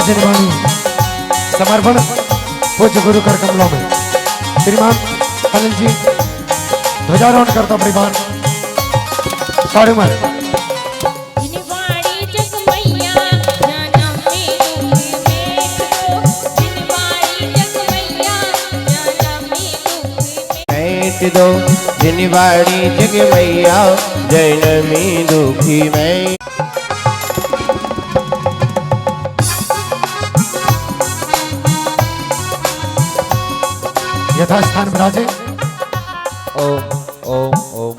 भजन वाणी समर्पण पूज्य गुरु कर कमलों में श्रीमान अनिल जी ध्वजारोहण करता परिवार साढ़े उम्र दो जिनवाड़ी जग मैया जनमी दुखी मैं यथास्थान विराजे। ओम ओम ओम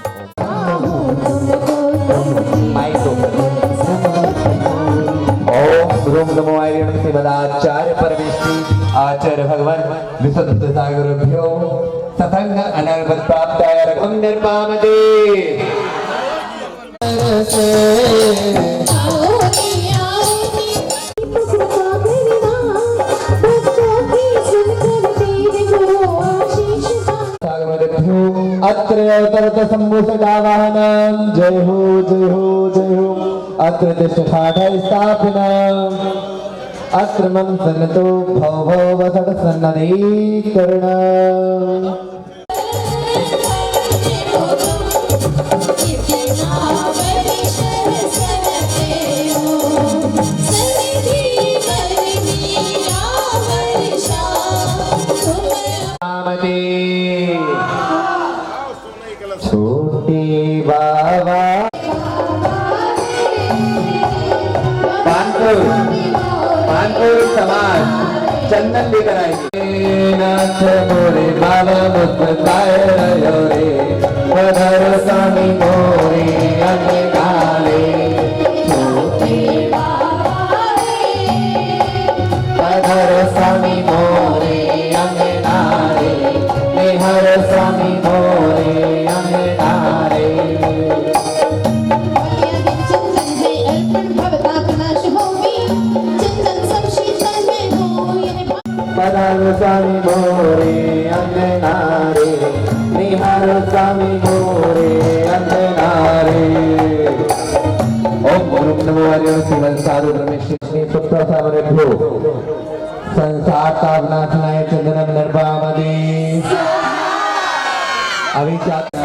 ओम नमो आर्य बदाचार्य परमेश्वरी आचार्य भगवान विशुद्ध सागरभ्यो सतंग अनर्गत प्राप्ताय रघुं निर्मामते अत्र अवतरत सम्भूषणावाहनं जय हो जय हो जय हो अत्र तिष्ठठाठ स्थापनम् अत्र मम सन्नतो भव भव वसत सन्नदीकरण छोटे बाबा मानपुर समाज चंदन लेकर आए नाथ मोरे बाबा मुस्काए रे पधर स्वामी मोरे अन्य काले छोटे पधर स्वामी मोरे अन्य नारे हर स्वामी मोरे अन्य नारे पधार स्वामी मोरे अन्य नारे निहार स्वामी मोरे अन्य नारे ओम गुरु नमो आर्य श्रीमन साधु ब्रह्मेश्वरी सुप्ता सामरेभ्यो संसार तावनाथनाय चंदनम निर्वामदे अभिजात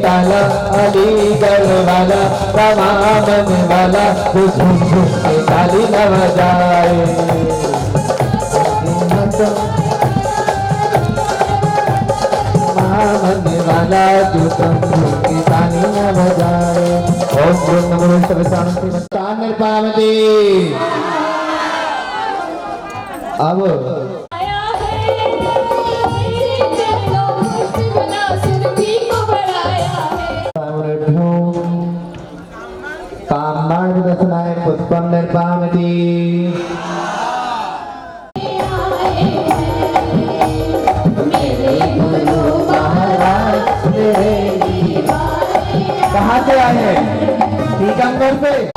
ताला अलीगढ़ वाला रमामन वाला ताली न बजाए मामन वाला जो की ताली न बजाए ओम नमो सर्वसाधारण पावती अब कामनार्थ दर्शनाय पुष्पम निर्पामति कहाँ से आए हैं? टीकमगढ़ से।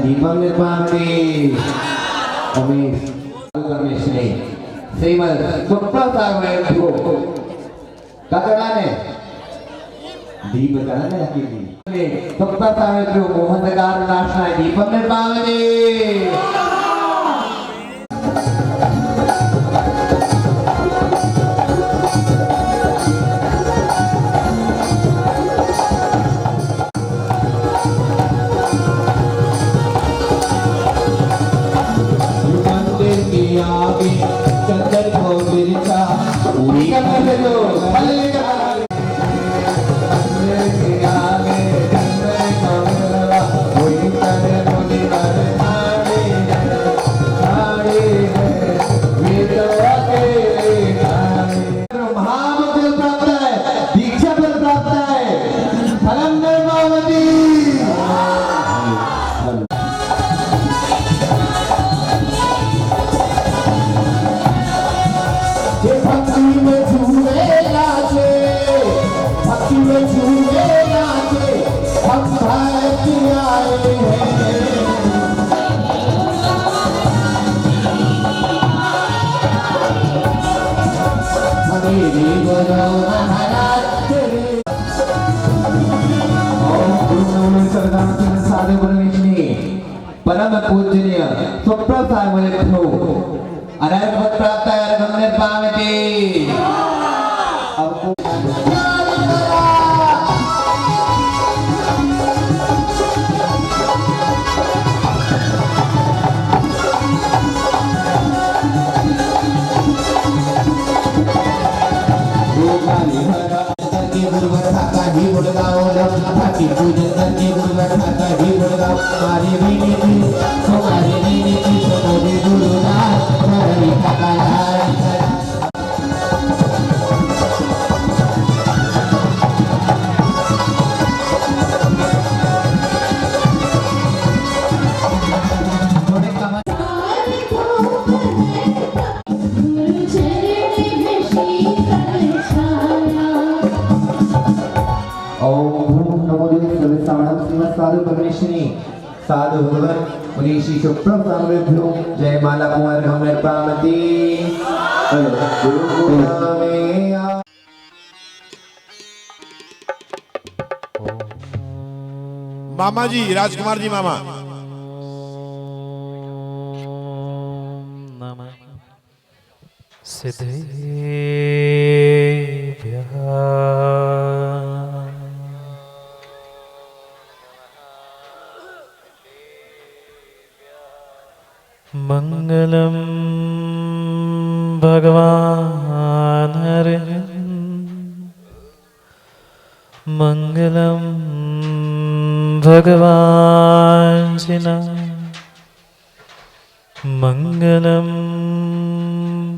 दीपम निर्माणे श्रीमद सुप्रा सागरभ्यो क्या करना है? दीप करना है अकेली सुप्रा सागरभ्यो मोहन नाशनाय दीपम निर्माणे धर्म निर्मावती भक्ति में झूमे नाचे, भक्ति में झूमे नाचे, हम भारत आए हैं। हमें बोलो महाराज तेरे। ओम गुरु सरदार साधु गुरुविष्णु परम पूजनीय सुप्रसाद मुनिभ्यो अनर्गत प्राप्त अर्घम निर्पामति। अब भक्ति पूजन करके गुरुवर ठाका ही गुरुगाओ हमारी नीति हमारी नीति सतोदे गुरुदास हमारी ठाका साधु भगवती साधु भगवान मुनीषी सुप्रभु जय माला कुंवर हम निर्पामति। मामा जी राजकुमार जी मामा मंगलम भगवान हरे मंगलम भगवान जिना मंगलम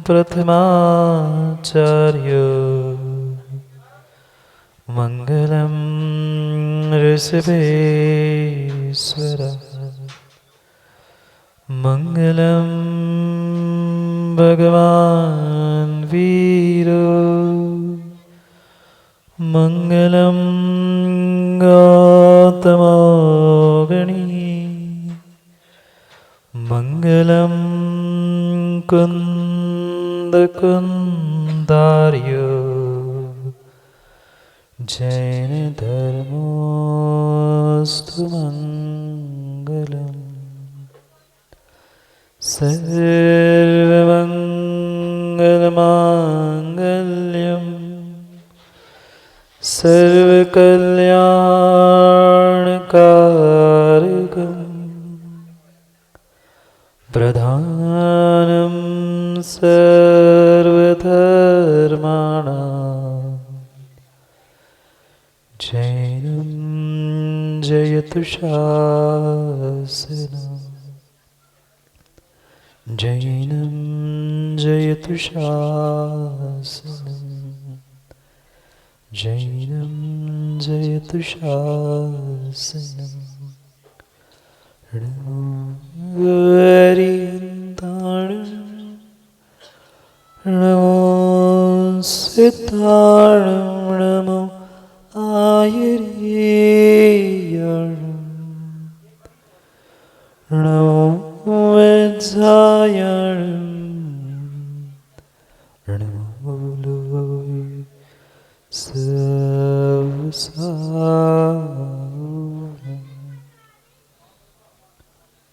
प्रथमाचार्य मंगलम ऋषभेश्वर मंगलम भगवान वीरो मंगलम गौतमोगणी मंगलम कुंदकुंदार्यो जैन धर्मोस्तु मंगलम सर्वमंगलमांगल्यं सर्वकल्याणकारकं प्रधानं सर्वधर्माणां जैनं जयतु शासनम् जैनं जयतु शासनम् जैनं जयतु शासनम् हरिहन्ताणं नमो सिद्धाणं नमो आयर्यणं नमो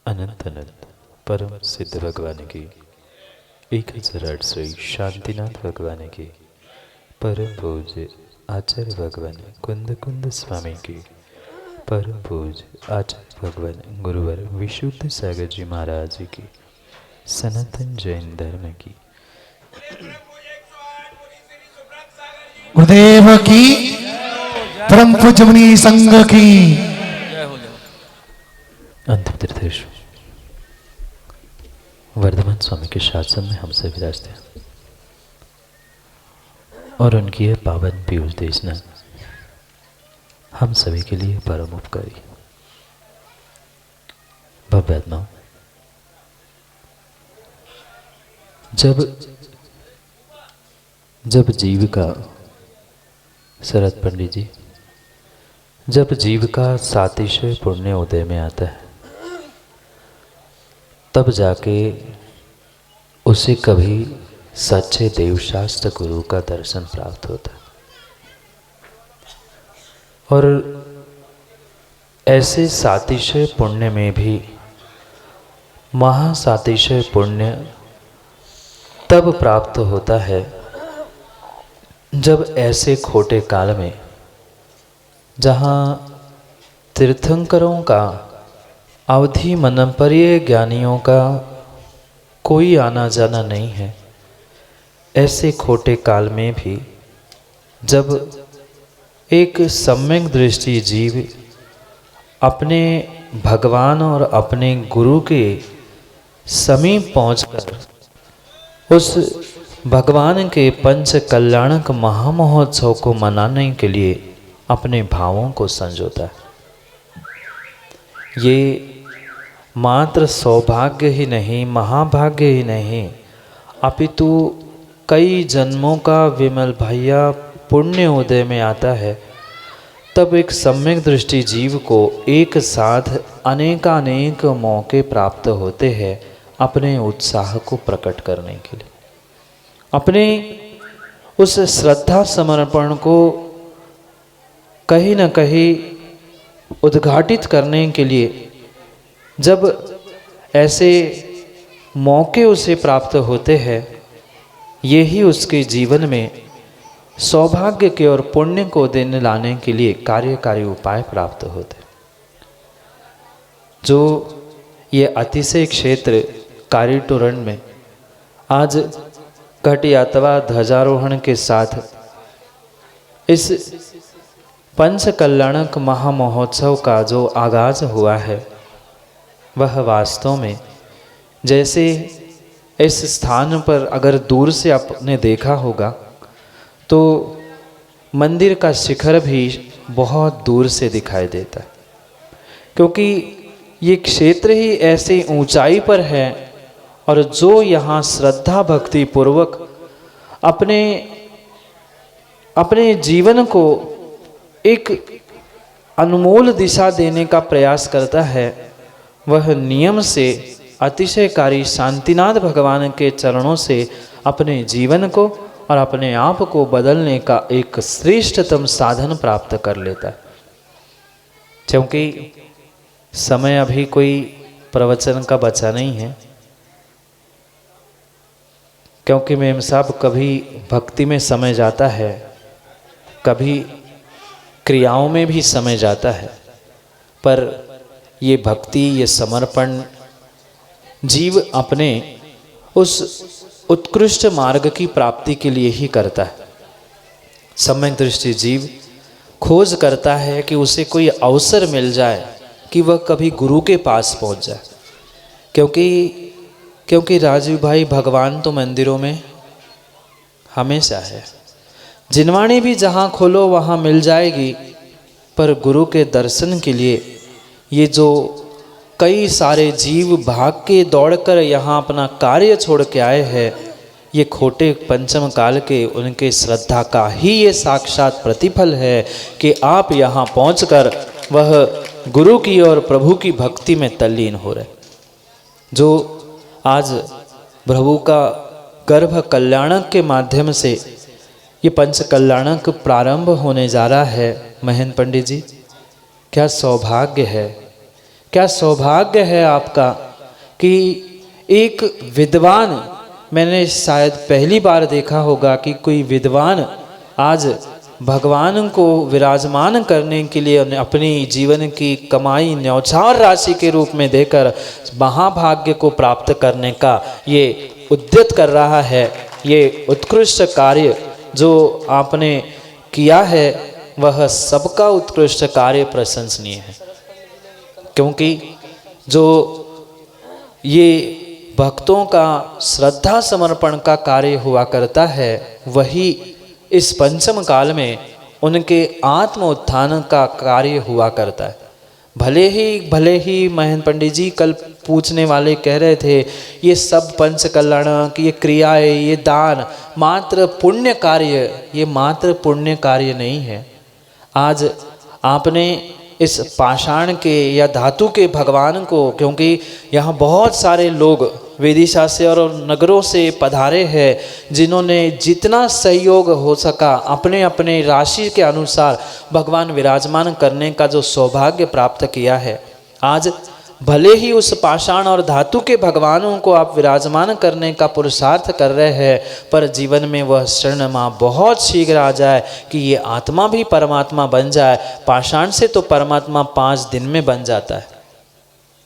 अनंत अनंत परम सिद्ध भगवान की 1008 श्री शांतिनाथ भगवान की परम पूज्य आचार्य भगवान कुंद कुंद स्वामी की परम पूज्य आचार्य भगवान गुरुवर विशुद्ध सागर जी महाराज जी की सनातन जैन धर्म की गुरुदेव की परम पूज्य मुनि संघ की अंतिम तीर्थेश वर्धमान स्वामी के शासन में हमसे विराजते हैं और उनकी यह पावन पीयूष देशना हम सभी के लिए परम उपकारी। भव्यात्मा, जब जीव का, शरद पंडित जी, जब जीव का सातिशय पुण्य उदय में आता है, तब जाके उसे कभी सच्चे देवशास्त्र गुरु का दर्शन प्राप्त होता है। और ऐसे सातिशय पुण्य में भी महासातिशय पुण्य तब प्राप्त होता है जब ऐसे खोटे काल में, जहाँ तीर्थंकरों का, अवधि मनंपर्य ज्ञानियों का कोई आना जाना नहीं है, ऐसे खोटे काल में भी जब एक सम्यक दृष्टि जीव अपने भगवान और अपने गुरु के समीप पहुंचकर उस भगवान के पंच कल्याणक महामहोत्सव को मनाने के लिए अपने भावों को संजोता है, ये मात्र सौभाग्य ही नहीं, महाभाग्य ही नहीं, अपितु कई जन्मों का विमल भैया पुण्य उदय में आता है। तब एक सम्यक दृष्टि जीव को एक साथ अनेकानेक मौके प्राप्त होते हैं अपने उत्साह को प्रकट करने के लिए, अपने उस श्रद्धा समर्पण को कहीं न कहीं उद्घाटित करने के लिए। जब ऐसे मौके उसे प्राप्त होते हैं, यही उसके जीवन में सौभाग्य के और पुण्य को दिन लाने के लिए कार्यकारी उपाय प्राप्त होते। जो ये अतिशय क्षेत्र कारीटोरण में आज घट यात्रा ध्वजारोहण के साथ इस पंच कल्याणक महामहोत्सव का जो आगाज हुआ है, वह वास्तव में जैसे इस स्थान पर अगर दूर से आपने देखा होगा तो मंदिर का शिखर भी बहुत दूर से दिखाई देता है, क्योंकि ये क्षेत्र ही ऐसे ऊंचाई पर है। और जो यहाँ श्रद्धा भक्ति पूर्वक अपने जीवन को एक अनमोल दिशा देने का प्रयास करता है, वह नियम से अतिशयकारी शांतिनाथ भगवान के चरणों से अपने जीवन को और अपने आप को बदलने का एक श्रेष्ठतम साधन प्राप्त कर लेता है। क्योंकि समय अभी कोई प्रवचन का बचा नहीं है, क्योंकि मेम साहब कभी भक्ति में समय जाता है, कभी क्रियाओं में भी समय जाता है, पर ये भक्ति, ये समर्पण जीव अपने उस उत्कृष्ट मार्ग की प्राप्ति के लिए ही करता है। सम्यक दृष्टि जीव खोज करता है कि उसे कोई अवसर मिल जाए कि वह कभी गुरु के पास पहुंच जाए, क्योंकि राजीव भाई भगवान तो मंदिरों में हमेशा है, जिनवाणी भी जहाँ खोलो वहाँ मिल जाएगी, पर गुरु के दर्शन के लिए ये जो कई सारे जीव भाग के दौड़कर यहाँ अपना कार्य छोड़ के आए हैं, ये खोटे पंचम काल के उनके श्रद्धा का ही ये साक्षात प्रतिफल है कि आप यहाँ पहुँचकर वह गुरु की और प्रभु की भक्ति में तल्लीन हो रहे। जो आज प्रभु का गर्भ कल्याणक के माध्यम से ये पंच कल्याणक प्रारंभ होने जा रहा है। महेंद्र पंडित जी, क्या सौभाग्य है, क्या सौभाग्य है आपका कि एक विद्वान, मैंने शायद पहली बार देखा होगा कि कोई विद्वान आज भगवान को विराजमान करने के लिए अपनी जीवन की कमाई न्यौछावर राशि के रूप में देकर महाभाग्य को प्राप्त करने का ये उद्यत कर रहा है। ये उत्कृष्ट कार्य जो आपने किया है वह सबका उत्कृष्ट कार्य प्रशंसनीय है, क्योंकि जो ये भक्तों का श्रद्धा समर्पण का कार्य हुआ करता है, वही इस पंचम काल में उनके आत्म उत्थान का कार्य हुआ करता है। भले ही महेंद्र पंडित जी कल पूछने वाले कह रहे थे ये सब पंच कल्याणक, ये क्रियाएं, ये दान मात्र पुण्य कार्य, ये मात्र पुण्य कार्य नहीं है। आज आपने इस पाषाण के या धातु के भगवान को, क्योंकि यहाँ बहुत सारे लोग विदिशा से और नगरों से पधारे हैं, जिन्होंने जितना सहयोग हो सका अपने अपने राशि के अनुसार भगवान विराजमान करने का जो सौभाग्य प्राप्त किया है। आज भले ही उस पाषाण और धातु के भगवानों को आप विराजमान करने का पुरुषार्थ कर रहे हैं, पर जीवन में वह क्षण माँ बहुत शीघ्र आ जाए कि ये आत्मा भी परमात्मा बन जाए। पाषाण से तो परमात्मा 5 दिन में बन जाता है,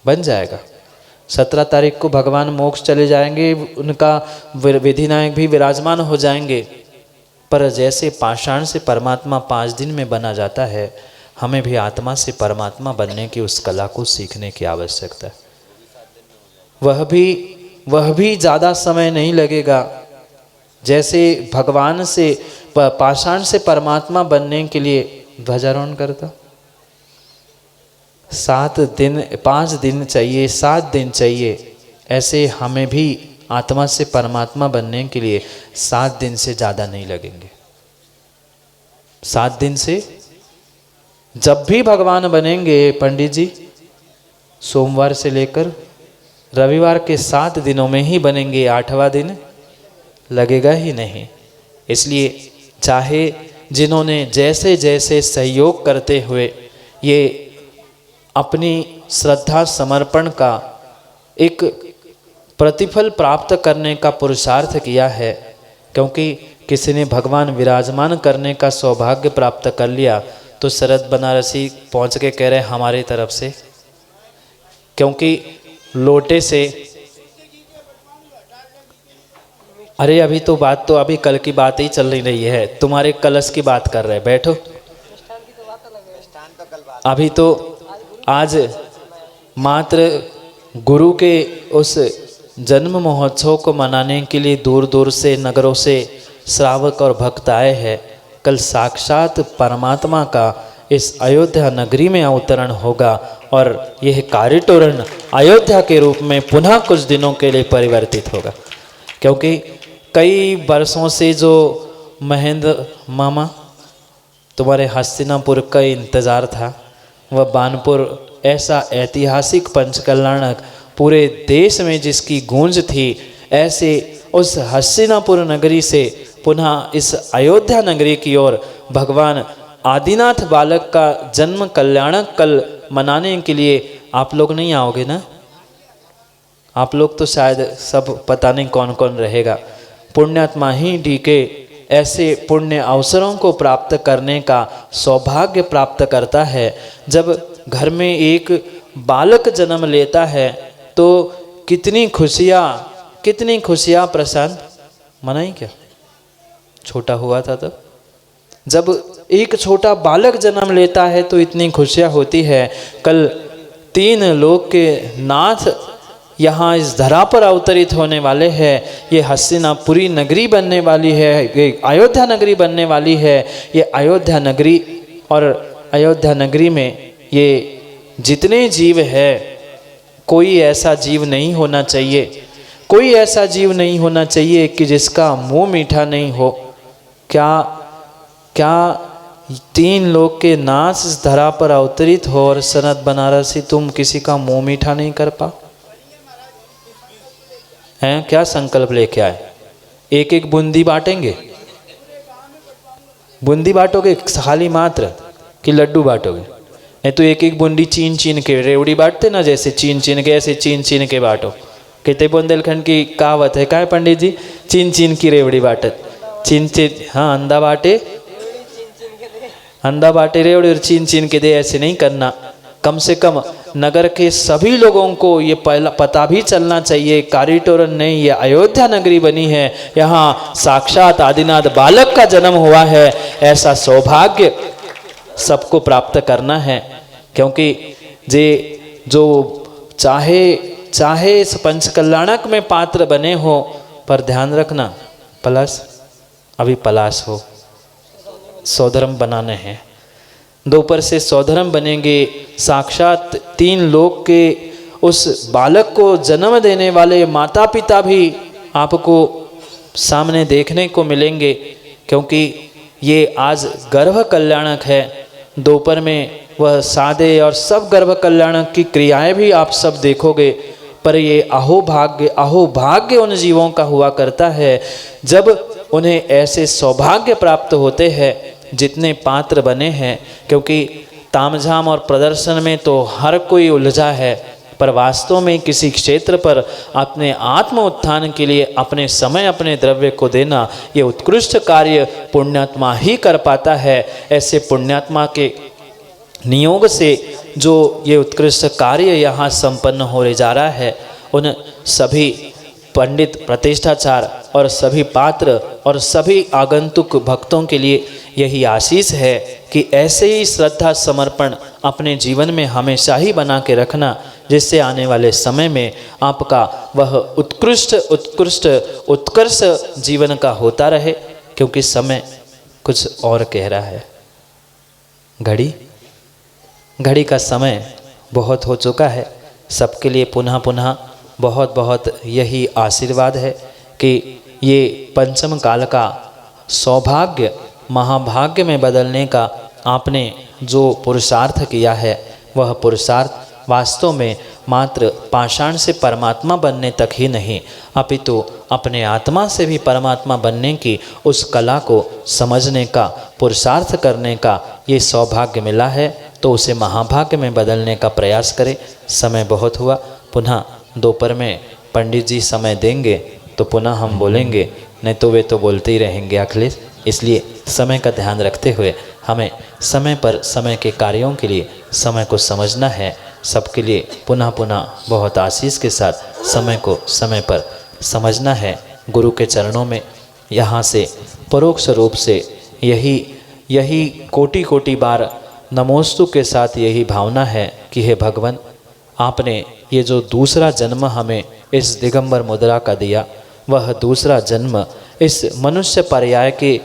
बन जाएगा। 17 तारीख को भगवान मोक्ष चले जाएंगे, उनका विधिनायक भी विराजमान हो जाएंगे, पर जैसे पाषाण से परमात्मा 5 दिन में बना जाता है, हमें भी आत्मा से परमात्मा बनने की उस कला को सीखने की आवश्यकता है। वह भी ज़्यादा समय नहीं लगेगा। जैसे भगवान से पाषाण से परमात्मा बनने के लिए ध्वजारोहण करता 5 दिन चाहिए, 7 दिन चाहिए, ऐसे हमें भी आत्मा से परमात्मा बनने के लिए 7 दिन से ज़्यादा नहीं लगेंगे। 7 दिन से जब भी भगवान बनेंगे पंडित जी, सोमवार से लेकर रविवार के 7 दिनों में ही बनेंगे, 8वां दिन लगेगा ही नहीं। इसलिए चाहे जिन्होंने जैसे जैसे सहयोग करते हुए ये अपनी श्रद्धा समर्पण का एक प्रतिफल प्राप्त करने का पुरुषार्थ किया है, क्योंकि किसी ने भगवान विराजमान करने का सौभाग्य प्राप्त कर लिया तो शरद बनारसी पहुंच के कह रहे हमारी तरफ से, क्योंकि लोटे से, अरे अभी कल की बात ही चल रही है, तुम्हारे कलश की बात कर रहे, बैठो। अभी तो आज मात्र गुरु के उस जन्म महोत्सव को मनाने के लिए दूर दूर से नगरों से श्रावक और भक्त आए हैं। कल साक्षात परमात्मा का इस अयोध्या नगरी में अवतरण होगा और यह कारिटोरण अयोध्या के रूप में पुनः कुछ दिनों के लिए परिवर्तित होगा, क्योंकि कई वर्षों से जो महेंद्र मामा तुम्हारे हस्तिनापुर का इंतज़ार था, वह बानपुर ऐसा ऐतिहासिक पंचकल्याणक पूरे देश में जिसकी गूंज थी, ऐसे उस हस्तिनापुर नगरी से पुनः इस अयोध्या नगरी की ओर भगवान आदिनाथ बालक का जन्म कल्याणक कल मनाने के लिए आप लोग नहीं आओगे ना? आप लोग तो शायद सब पता नहीं कौन कौन रहेगा। पुण्यात्मा ही डीके ऐसे पुण्य अवसरों को प्राप्त करने का सौभाग्य प्राप्त करता है। जब घर में एक बालक जन्म लेता है तो कितनी खुशियाँ प्रशांत मनाई क्या? छोटा हुआ था तब, जब एक छोटा बालक जन्म लेता है तो इतनी खुशियाँ होती है। कल 3 लोक के नाथ यहाँ इस धरा पर अवतरित होने वाले हैं। ये हस्तिनापुरी नगरी बनने वाली है, ये अयोध्या नगरी बनने वाली है। ये अयोध्या नगरी और अयोध्या नगरी में ये जितने जीव है, कोई ऐसा जीव नहीं होना चाहिए, कोई ऐसा जीव नहीं होना चाहिए कि जिसका मुंह मीठा नहीं हो। क्या 3 लोग के नाथ इस धरा पर अवतरित हो और सनत बनारसी तुम किसी का मुंह मीठा नहीं कर पा हैं? क्या संकल्प लेके आए? एक बूंदी बांटेंगे? बूंदी बांटोगे खाली मात्र कि लड्डू बांटोगे? नहीं तो एक बूंदी चीन के रेवड़ी बांटते ना, जैसे चीन के ऐसे चीन के बांटो। कहते बुंदेलखंड की कहावत है, क्या है पंडित जी? चीन की रेवड़ी बांटत, चीन हाँ अंधा बाटे रेवड़ी और चीन के दे। ऐसे नहीं करना। कम से कम नगर के सभी लोगों को ये पता भी चलना चाहिए, कारिटोरन नहीं, ये अयोध्या नगरी बनी है, यहाँ साक्षात आदिनाथ बालक का जन्म हुआ है। ऐसा सौभाग्य सबको प्राप्त करना है, क्योंकि जो चाहे इस पंचकल्याणक में पात्र बने हो, पर ध्यान रखना पलाश हो, सौधर्म बनाने हैं। दोपहर से सौधर्म बनेंगे, साक्षात 3 लोक के उस बालक को जन्म देने वाले माता पिता भी आपको सामने देखने को मिलेंगे, क्योंकि ये आज गर्भ कल्याणक है। दोपहर में वह सादे और सब गर्भ कल्याणक की क्रियाएं भी आप सब देखोगे, पर ये अहोभाग्य उन जीवों का हुआ करता है जब उन्हें ऐसे सौभाग्य प्राप्त होते हैं जितने पात्र बने हैं। क्योंकि तामझाम और प्रदर्शन में तो हर कोई उलझा है, पर वास्तव में किसी क्षेत्र पर अपने आत्म उत्थान के लिए अपने समय अपने द्रव्य को देना, ये उत्कृष्ट कार्य पुण्यात्मा ही कर पाता है। ऐसे पुण्यात्मा के नियोग से जो ये उत्कृष्ट कार्य यहाँ संपन्न होने जा रहा है, उन सभी पंडित प्रतिष्ठाचार और सभी पात्र और सभी आगंतुक भक्तों के लिए यही आशीष है कि ऐसे ही श्रद्धा समर्पण अपने जीवन में हमेशा ही बना के रखना, जिससे आने वाले समय में आपका वह उत्कर्ष जीवन का होता रहे। क्योंकि समय कुछ और कह रहा है। घड़ी का समय बहुत हो चुका है। सबके लिए पुनः पुनः बहुत बहुत यही आशीर्वाद है कि ये पंचम काल का सौभाग्य महाभाग्य में बदलने का आपने जो पुरुषार्थ किया है, वह पुरुषार्थ वास्तव में मात्र पाषाण से परमात्मा बनने तक ही नहीं, अपितु अपने आत्मा से भी परमात्मा बनने की उस कला को समझने का, पुरुषार्थ करने का ये सौभाग्य मिला है। तो उसे महाभाग्य में बदलने का प्रयास करें। समय बहुत हुआ, पुनः दोपहर में पंडित जी समय देंगे तो पुनः हम बोलेंगे, नहीं तो वे तो बोलते ही रहेंगे अखिलेश। इसलिए समय का ध्यान रखते हुए हमें समय पर समय के कार्यों के लिए समय को समझना है। सबके लिए पुनः पुनः बहुत आशीष के साथ समय को समय पर समझना है। गुरु के चरणों में यहाँ से परोक्ष रूप से यही कोटि कोटि बार नमोस्तु के साथ यही भावना है कि हे भगवान, आपने ये जो दूसरा जन्म हमें इस दिगंबर मुद्रा का दिया, वह दूसरा जन्म इस मनुष्य पर्याय के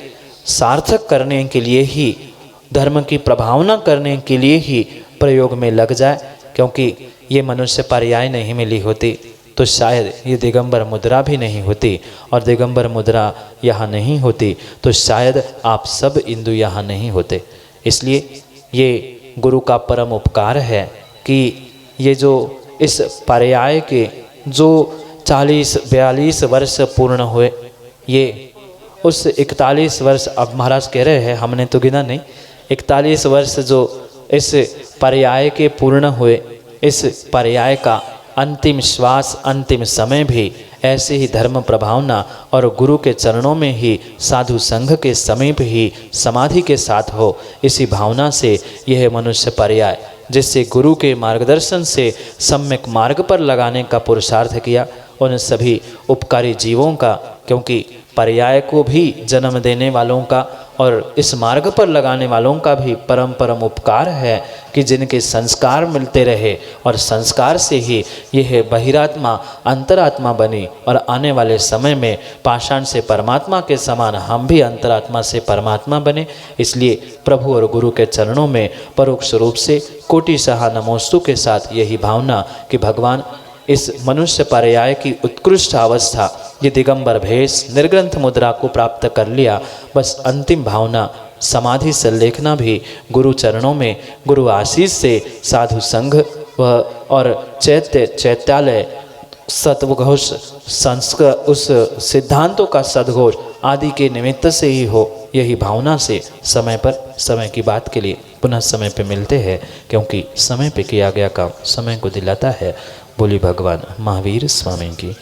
सार्थक करने के लिए ही, धर्म की प्रभावना करने के लिए ही प्रयोग में लग जाए। क्योंकि ये मनुष्य पर्याय नहीं मिली होती तो शायद ये दिगंबर मुद्रा भी नहीं होती, और दिगंबर मुद्रा यहाँ नहीं होती तो शायद आप सब इंदु यहाँ नहीं होते। इसलिए ये गुरु का परम उपकार है कि ये जो इस पर्याय के जो 40-42 वर्ष पूर्ण हुए, ये उस 41 वर्ष, अब महाराज कह रहे हैं, हमने तो गिना नहीं, 41 वर्ष जो इस पर्याय के पूर्ण हुए, इस पर्याय का अंतिम श्वास अंतिम समय भी ऐसे ही धर्म प्रभावना और गुरु के चरणों में ही साधु संघ के समीप ही समाधि के साथ हो। इसी भावना से यह मनुष्य पर्याय जिससे गुरु के मार्गदर्शन से सम्यक मार्ग पर लगाने का पुरुषार्थ किया, उन सभी उपकारी जीवों का, क्योंकि पर्याय को भी जन्म देने वालों का और इस मार्ग पर लगाने वालों का भी परम उपकार है कि जिनके संस्कार मिलते रहे और संस्कार से ही यह बहिरात्मा अंतरात्मा बनी और आने वाले समय में पाषाण से परमात्मा के समान हम भी अंतरात्मा से परमात्मा बने। इसलिए प्रभु और गुरु के चरणों में परोक्ष रूप से कोटि सहा नमोस्तु के साथ यही भावना कि भगवान इस मनुष्य पर्याय की उत्कृष्ट अवस्था, ये दिगंबर भेष निर्ग्रंथ मुद्रा को प्राप्त कर लिया, बस अंतिम भावना समाधि से लेखना भी गुरु चरणों में, गुरु आशीष से साधु संघ और चैत्यालय सतघोष संस्कृत उस सिद्धांतों का सदघोष आदि के निमित्त से ही हो। यही भावना से समय पर समय की बात के लिए पुनः समय पे मिलते हैं, क्योंकि समय पे किया गया काम समय को दिलाता है। बोली भगवान महावीर स्वामी की।